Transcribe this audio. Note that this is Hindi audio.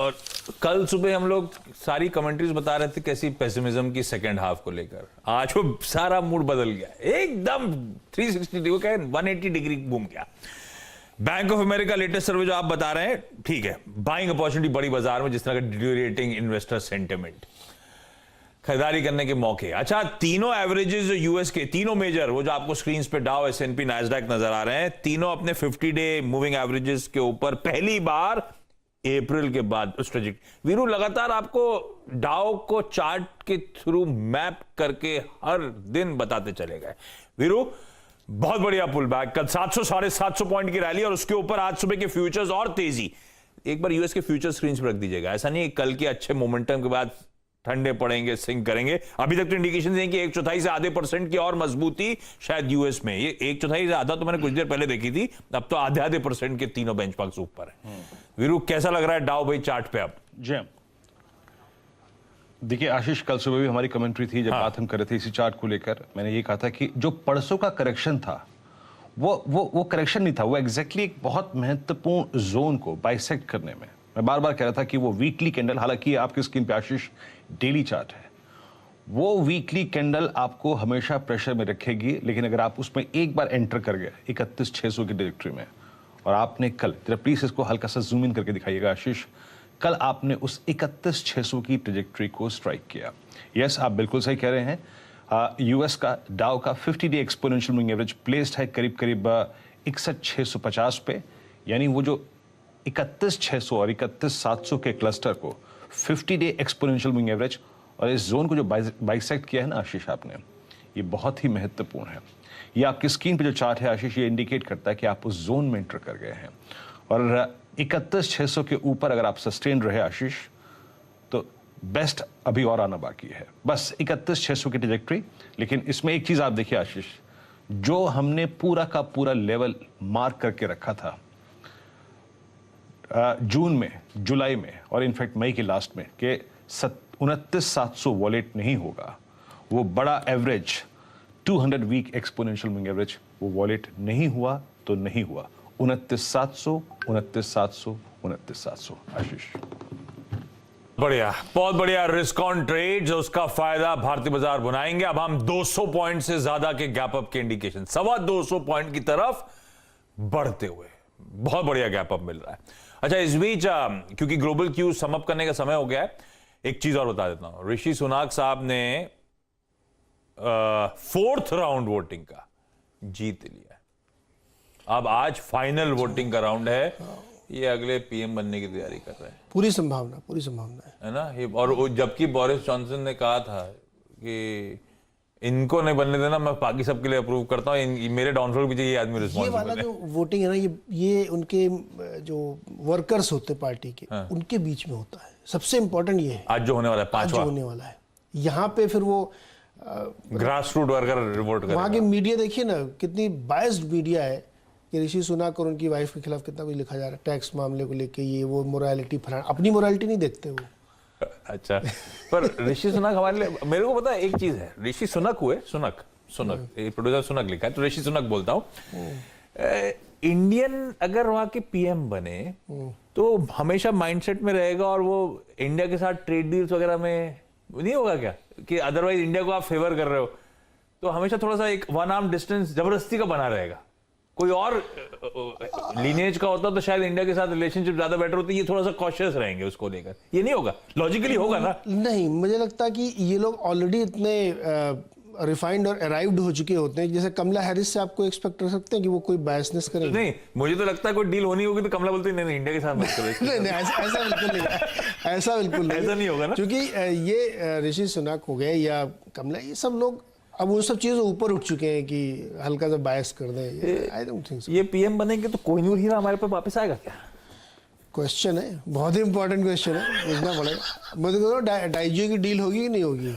और कल सुबह हम लोग सारी कमेंट्रीज बता रहे थे कैसी पेसिमिज्म की सेकेंड हाफ को लेकर। आज वो सारा मूड बदल गया, एकदम 360 डिग्री, 180 डिग्री घूम गया। बैंक ऑफ अमेरिका लेटेस्ट सर्वे जो आप बता रहे हैं, ठीक है, बाइंग अपॉर्चुनिटी बड़ी बाजार में, जिस तरह का डिटोरिएटिंग इन्वेस्टर सेंटिमेंट, खरीदारी करने के मौके। अच्छा, तीनों एवरेजेस जो यूएस के तीनों मेजर, वो जो आपको स्क्रीन पे डाउ, एसएनपी, नैस्डैक नजर आ रहे हैं, तीनों अपने 50 डे मूविंग एवरेजेस के ऊपर पहली बार अप्रैल के बाद वीरू लगातार आपको डाउ को चार्ट के थ्रू मैप करके हर दिन बताते चले गए। वीरू, बहुत बढ़िया पुल बैक, कल 700 750 पॉइंट की रैली, और उसके ऊपर आज सुबह के फ्यूचर्स और तेजी। एक बार यूएस के फ्यूचर स्क्रीन पर रख दीजिएगा, ऐसा नहीं कल के अच्छे मोमेंटम के बाद ठंडे पड़ेंगे, सिंक करेंगे। अभी तक तो इंडिकेशन है कि 1/4 से आधे % की और मजबूती शायद यूएस में। ये 1/4 से आधा तो मैंने कुछ देर पहले देखी थी, अब तो आधे % के तीनों बेंचमार्क्स ऊपर है। वीरू, कैसा लग रहा है डाउ भाई चार्ट पे अब? जय, देखिए आशीष, कल सुबह भी हमारी कमेंट्री थी जब बात हम कर रहे थे इसी चार्ट को लेकर। मैंने ये कहा था कि जो परसों का करेक्शन था वो करेक्शन नहीं था, वो एग्जैक्टली एक बहुत महत्वपूर्ण जोन को बाइसेक्ट करने में। मैं बार बार कह रहा था कि वो वीकली कैंडल, हालांकि आपकी स्क्रीन पे आशीष डेली चार्ट है, वो वीकली कैंडल आपको हमेशा प्रेशर में रखेगी। लेकिन अगर आप उसमें एक बार एंटर कर गए 31,600 की डायरेक्टरी में, और आपने कल, जरा प्लीज इसको हल्का सा जूम इन करके दिखाइएगा आशीष, कल आपने उस 31,600 की ट्रेजेक्टरी को स्ट्राइक किया। यस, आप बिल्कुल सही कह रहे हैं। यूएस का डाउ का 50 day exponential moving average placed है करीब 61,650 पे, यानी वो जो 31,600 और 31,700 के क्लस्टर को 50 डे एक्सपोनेंशियल मूविंग एवरेज और इस जोन को जो बाइसेक्ट किया है ना आशीष आपने, ये बहुत ही महत्वपूर्ण है। ये आपकी स्क्रीन पे जो चार्ट है आशीष, ये इंडिकेट करता है कि आप उस जोन में एंटर कर गए हैं। और 31,600 के ऊपर अगर आप सस्टेन रहे आशीष, तो बेस्ट अभी और आना बाकी है। बस 31,600 की ट्रैजेक्टरी। लेकिन इसमें एक चीज आप देखिए आशीष, जो हमने पूरा का पूरा लेवल मार्क करके रखा था जून में, जुलाई में और इनफैक्ट मई के लास्ट में, कि 29,700 वॉलेट नहीं होगा, वो बड़ा average 200 week exponential moving average, वो वॉलेट नहीं हुआ तो नहीं हुआ। 29,700, 29,700, 29,700 आशीष। बढ़िया, बहुत बढ़िया। रिस्क ऑन ट्रेड्स, उसका फायदा भारतीय बाजार बनाएंगे। अब हम 200 पॉइंट से ज्यादा के गैप अप के इंडिकेशन, 225 पॉइंट की तरफ बढ़ते हुए बहुत बढ़िया गैप अप मिल रहा है। अच्छा, इस बीच क्योंकि ग्लोबल क्यू सम अप करने का समय हो गया है, एक चीज और बता देता हूं। ऋषि सुनाक साहब ने 4th राउंड वोटिंग का जीत लिया है। अब आज फाइनल वोटिंग का राउंड है। ये अगले पीएम बनने की तैयारी कर रहे हैं। पूरी संभावना है ना। और जबकि बोरिस जॉनसन ने कहा था कि इनको नहीं बनने देना, मैं बाकी सबके लिए अप्रूव करता हूँ, मेरे डाउनफॉल के पीछे ये आदमी रिस्पॉन्सिबल है। ये वाला जो वोटिंग है ना, ये उनके जो वर्कर्स होते पार्टी के, उनके बीच में होता है। सबसे इंपॉर्टेंट ये है आज जो होने वाला है, 5वां होने वाला है। यहाँ पे फिर वो ग्रास रूट वर्कर वोट करेगा। वहाँ की मीडिया देखिए ना, कितनी बायस्ड मीडिया है कि ऋषि सुनाक और उनकी वाइफ के खिलाफ कितना कुछ लिखा जा रहा है, टैक्स मामले को लेके, ये वो मोरालिटी फलाना। अपनी मोरालिटी नहीं देखते वो। अच्छा, पर ऋषि सुनक हमारे लिए, मेरे को पता है एक चीज है, ऋषि सुनक हुए, सुनक प्रोड्यूसर सुनक लिखा है, तो ऋषि सुनक बोलता हूं। इंडियन अगर वहां के पीएम बने तो हमेशा माइंडसेट में रहेगा, और वो इंडिया के साथ ट्रेड डील्स वगैरह में नहीं होगा क्या, कि अदरवाइज इंडिया को आप फेवर कर रहे हो, तो हमेशा थोड़ा सा एक 1 आर्म डिस्टेंस जबरदस्ती का बना रहेगा। कोई और लीनेज का होता तो शायद इंडिया के साथ रिलेशनशिप ज्यादा बेटर होती। ये थोड़ा सा कॉशियस रहेंगे उसको लेकर। ये नहीं होगा, लॉजिकली होगा ना? नहीं, मुझे लगता है कि ये लोग ऑलरेडी इतने रिफाइंड और अराइव्ड हो चुके होते हैं। जैसे कमला हैरिस से आपको एक्सपेक्ट कर सकते हैं कि वो कोई बायसनेस करेंगे? नहीं, मुझे तो लगता है कोई डील होनी होगी तो कमला बोलती नहीं, इंडिया के साथ मत करो। नहीं, ऐसा बिल्कुल नहीं, ऐसा बिल्कुल नहीं, ऐसा नहीं होगा ना, क्योंकि ये ऋषि सुनक हो गए या कमला, ये सब लोग अब उन सब चीजों ऊपर उठ चुके हैं कि हल्का सा बायस कर दें। I don't think so. ये पीएम बनेंगे तो कोहिनूर हीरा हमारे पास वापस आएगा क्या? क्वेश्चन है, बहुत ही इंपॉर्टेंट क्वेश्चन है, पूछना पड़ेगा। मुझे तो डाइजियो की डील होगी कि नहीं होगी?